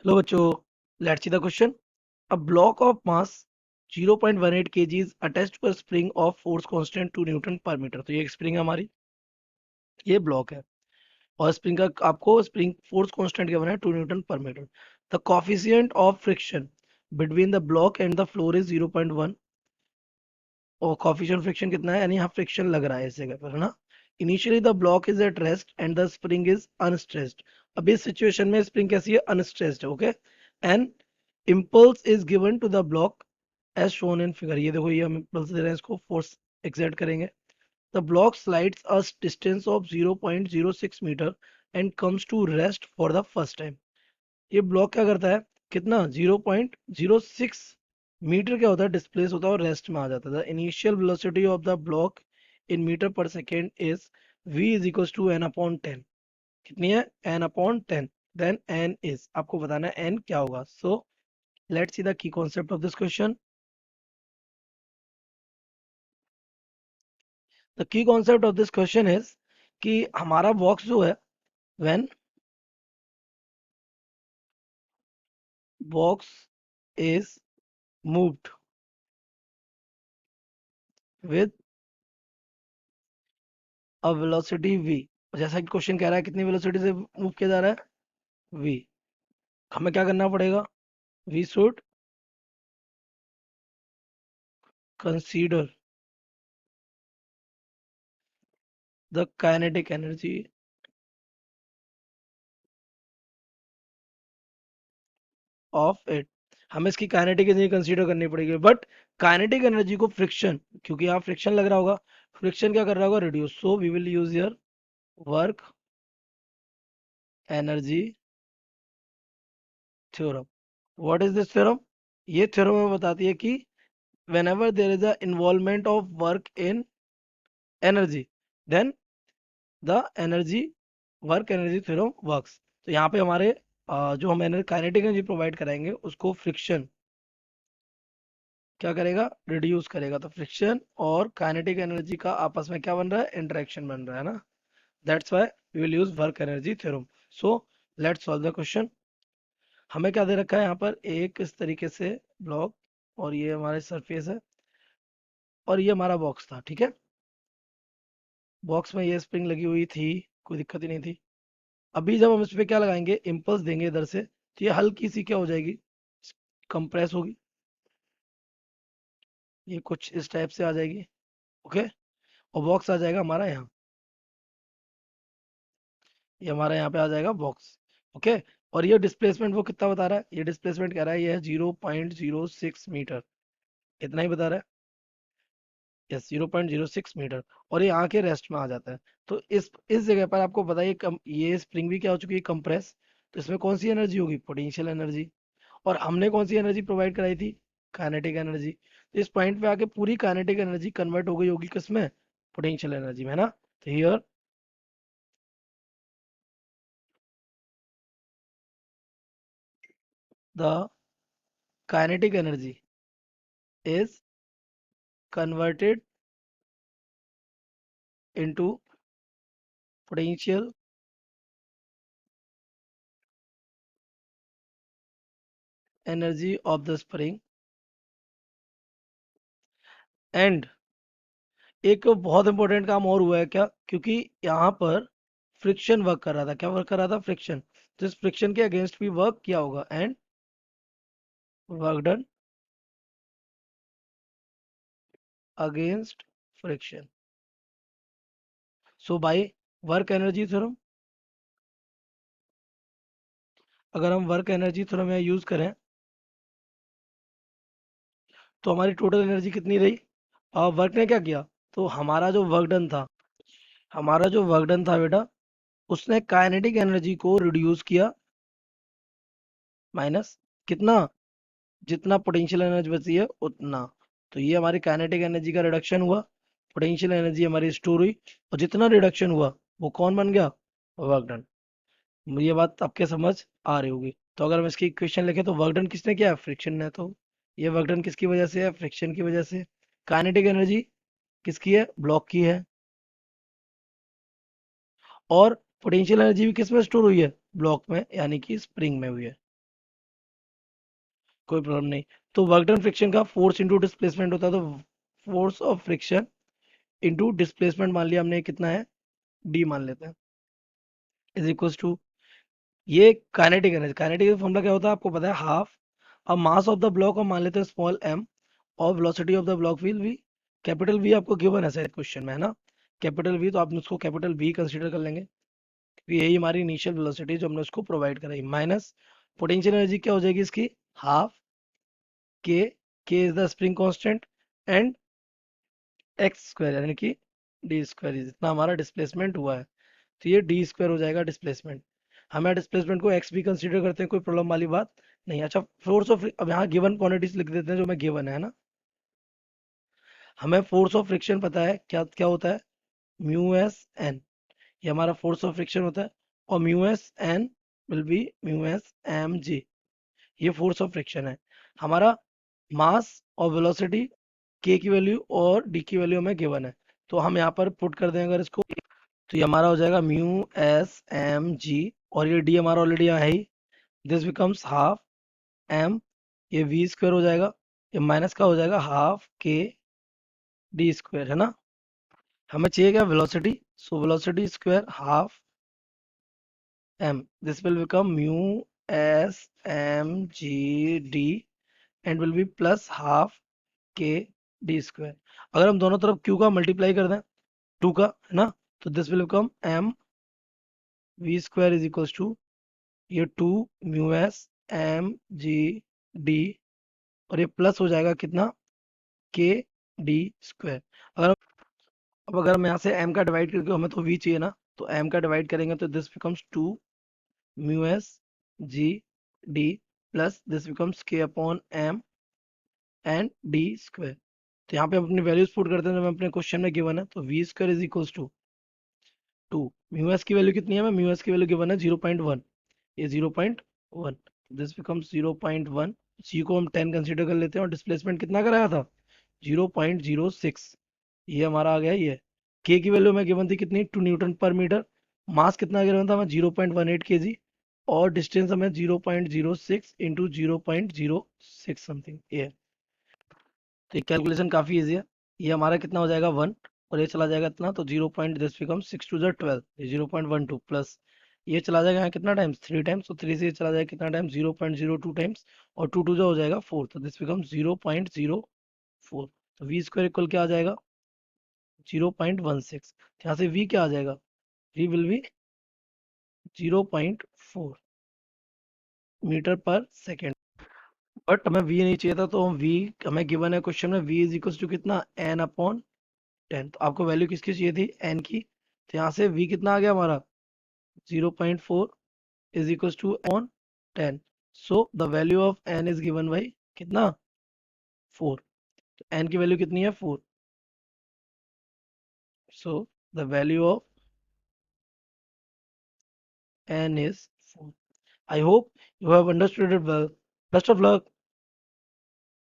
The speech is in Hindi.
हेलो बच्चों, let's see the question. A block of mass 0.18 kg is attached to a spring of force constant 2 newton per metre. तो ये एक स्प्रिंग है हमारी, ये ब्लॉक है और स्प्रिंग का आपको स्प्रिंग फोर्स कांस्टेंट क्या बना है 2 newton per metre. The coefficient of friction between the block and the floor is 0.1. और कोफिशिएंट फ्रिक्शन कितना है, यानी यहाँ फ्रिक्शन लग रहा है इस जगह पर, है ना. Initially the block is at rest and the spring is unstressed. अब इस सिचुएशन में स्प्रिंग कैसी है, अनस्ट्रेस्ड है. Okay. And impulse is given to the block as shown in figure. ये देखो, ये हम impulse दे रहे हैं, इसको force exert करेंगे. The block slides a distance of 0.06 meter and comes to rest for the first time. ये ब्लॉक क्या करता है, कितना 0.06 मीटर क्या होता है, डिस्प्लेस होता है और रेस्ट में आ जाता है. The initial velocity of the block in metre per second is v is equal to n upon 10. कितनी है, n upon 10. Then n is, आपको बताना है n क्या होगा. सो let's see the key concept of this question. The key concept of this question is कि हमारा box जो है, when box is moved with a velocity v. जैसा कि क्वेश्चन कह रहा है कितनी वेलोसिटी से मूव किया जा रहा है, v. हमें क्या करना पड़ेगा, we should consider the kinetic energy of it. हमें इसकी काइनेटिक एनर्जी कंसीडर करनी पड़ेगी, बट काइनेटिक एनर्जी को फ्रिक्शन, क्योंकि यहाँ फ्रिक्शन लग रहा होगा, फ्रिक्शन क्या कर रहा होगा, reduce. So we will use your work energy theorem. What is this theorem, ये थ्योरम हमें बताती है कि whenever there is a involvement of work in energy, then the energy work energy theorem works. तो यहाँ पे हमारे जो हम काइनेटिक एनर्जी प्रोवाइड कराएंगे उसको फ्रिक्शन क्या करेगा, रिड्यूस करेगा. तो फ्रिक्शन और काइनेटिक एनर्जी का आपस में क्या बन रहा है, इंटरेक्शन बन रहा है ना. That's why we will use work energy theorem. So let's solve the question. हमें क्या दे रखा है यहाँ पर, एक इस तरीके से ब्लॉक, और ये हमारे सरफेस है, और ये हमारा बॉक्स था. ठीक है, बॉक्स में ये स्प्रिंग लगी हुई थी, कोई दिक्कत ही नहीं थी. अभी जब हम इस पे क्या लगाएंगे, इम्पल्स देंगे इधर से, तो ये हल्की सी क्या हो जाएगी, कंप्रेस होगी. ये कुछ इस टाइप से आ जाएगी. ओके. और बॉक्स आ जाएगा हमारा यहाँ, ये हमारा यहाँ पे आ जाएगा बॉक्स. ओके. और ये डिस्प्लेसमेंट वो कितना बता रहा है, ये डिस्प्लेसमेंट कह रहा है ये है 0.06 मीटर. इतना ही बता रहा है. Yes, 0.06 metre. और ये आके रेस्ट में आ जाता है. तो इस जगह पर आपको बताइए, ये स्प्रिंग भी क्या हो चुकी है, कंप्रेस. तो इसमें कौन सी एनर्जी होगी, पोटेंशियल एनर्जी. और हमने कौन सी एनर्जी प्रोवाइड कराई थी, काइनेटिक एनर्जी. तो इस पॉइंट पे आके पूरी काइनेटिक एनर्जी कन्वर्ट हो गई होगी किसमें, पोटेंशियल एनर्जी में, है ना. तो here the kinetic energy is converted into potential energy of the spring. And एक बहुत इंपॉर्टेंट काम और हुआ है क्या, क्योंकि यहाँ पर फ्रिक्शन वर्क कर रहा था. क्या वर्क कर रहा था, फ्रिक्शन. तो इस फ्रिक्शन के अगेंस्ट भी वर्क किया होगा, and work done against friction. So by work energy theorem, अगर हम वर्क एनर्जी थ्योरम यहाँ यूज करें, तो हमारी टोटल एनर्जी कितनी रही. वर्क ने क्या किया, तो हमारा जो वर्क डन था, हमारा जो वर्क डन था बेटा, उसने काइनेटिक एनर्जी को रिड्यूस किया, माइनस कितना, जितना पोटेंशियल एनर्जी बची है उतना. तो ये हमारी काइनेटिक एनर्जी का रिडक्शन हुआ, पोटेंशियल एनर्जी हमारी स्टोर हुई, और जितना रिडक्शन हुआ वो कौन बन गया, वर्क डन. ये बात आपके समझ आ रही होगी. तो अगर हम इसकी इक्वेशन लिखें, तो वर्क डन किसने किया, फ्रिक्शन ने. तो ये वर्क डन किसकी वजह से है, फ्रिक्शन की वजह से. काइनेटिक एनर्जी किसकी है, ब्लॉक की है. और पोटेंशियल एनर्जी भी किस में स्टोर हुई है, ब्लॉक में, यानी कि स्प्रिंग में हुई है. कोई प्रॉब्लम नहीं। तो वर्क डन फ्रिक्शन का फोर्स इंटू डिस्प्लेसमेंट होता है, तो force of friction into displacement मान लिया हमने कितना है, डी मान लेते हैं, इज इक्वल्स टू, ये काइनेटिक एनर्जी, काइनेटिक का फॉर्मूला क्या होता है आपको पता है, हाफ अब मास ऑफ द ब्लॉक हम मान लेते हैं स्मॉल एम, और velocity of the block will be capital V, आपको गिवन है शायद क्वेश्चन में, है ना, कैपिटल वी, तो आप उसको कैपिटल वी कंसीडर कर लेंगे, क्योंकि यही हमारी इनिशियल वेलोसिटी जो हमने उसको प्रोवाइड कराई, माइनस पोटेंशियल एनर्जी क्या हो जाएगी इसकी, हाफ के, के is the spring constant, and x square यानी कि डी स्क्वायर, जितना हमारा डिस्प्लेसमेंट हुआ है, तो ये डी स्क्वायर हो जाएगा डिस्प्लेसमेंट। हम डिस्प्लेसमेंट को एक्स भी कंसीडर करते हैं, कोई प्रॉब्लम वाली बात नहीं। अच्छा, फोर्स ऑफ, अब यहाँ गिवन क्वांटिटीज लिख देते हैं जो हमें गिवन है ना, हमें फोर्स ऑफ फ्रिक्शन पता है क्या क्या होता है, म्यू एस एन, ये हमारा फोर्स ऑफ फ्रिक्शन होता है, और mu S N will be mu S M G, ये फोर्स ऑफ फ्रिक्शन है हमारा। मास और वेलोसिटी के की वैल्यू और डी की वैल्यू हमें गिवन है, तो हम यहाँ पर पुट कर दें अगर इसको, तो ये हमारा हो जाएगा म्यू एस एम जी, और ये डी हमारा ऑलरेडी यहाँ है ही, दिस बिकम्स हाफ एम, ये वी स्क्वायर हो जाएगा, ये माइनस का हो जाएगा हाफ के डी स्क्वायर, है ना। हमें चाहिए क्या, velocity, so velocity square half M, this will become mu S M G D, and will be plus half K D square. अगर हम दोनों तरफ क्यू का मल्टीप्लाई कर दें, टू का, है ना, तो this will become M V square is equals to, ये two mu S M G D, और ये प्लस हो जाएगा कितना, के डी स्क्वायर। अगर अब अगर हम यहाँ से m का डिवाइड करके, हमें तो v चाहिए ना, तो m का डिवाइड करेंगे तो this becomes two mu s g d, plus this becomes k upon m and d square. तो यहाँ पे हम अपनी वैल्यूज पुट करते हैं जो हमें अपने क्वेश्चन में गिवन है, तो V square is equals to two, mu S की वैल्यू कितनी है, म्यू एस की वैल्यू गिवन है 0.1, ये 0.1, दिस बिकम्स 0.1, सी को हम 10 कंसीडर कर लेते हैं, और डिस्प्लेसमेंट कितना कराया था 0.06, ये हमारा आ गया ये। के की वैल्यू में गिवन थी कितनी, 2 न्यूटन पर मीटर, मास कितना गिवन था हमें 0.18 केजी, और डिस्टेंस हमें 0.06 इंटू 0.06 समथिंग ये है। तो ये कैलकुलेशन काफी इजी है, ये हमारा कितना हो जाएगा 1, और ये चला जाएगा इतना, तो 0. This become 6 to the 12, 0.12 plus ये चला जाएगा यहाँ कितना टाइम्स, 3 टाइम्स, तो 3 से ये चला जाएगा कितना टाइम्स, 0.02 टाइम्स, और 2 जो हो जाएगा 4, तो दिस बिकम 0.04, तो वी स्क्वायर इक्वल क्या आ जाएगा 0.16, यहाँ से v क्या आ जाएगा, v will be 0.4 metre per second, but हमें v नहीं चाहिए था, तो हम v, हमें गिवन है क्वेश्चन में v इज इक्वल टू कितना, n अपॉन 10, तो आपको वैल्यू किसकी चाहिए थी, n की, तो यहाँ से v कितना आ गया हमारा 0.4 is equal to on 10, so the value of n is given by कितना 4, तो n की वैल्यू कितनी है 4, so the value of n is 4। I hope you have understood it well. Best of luck.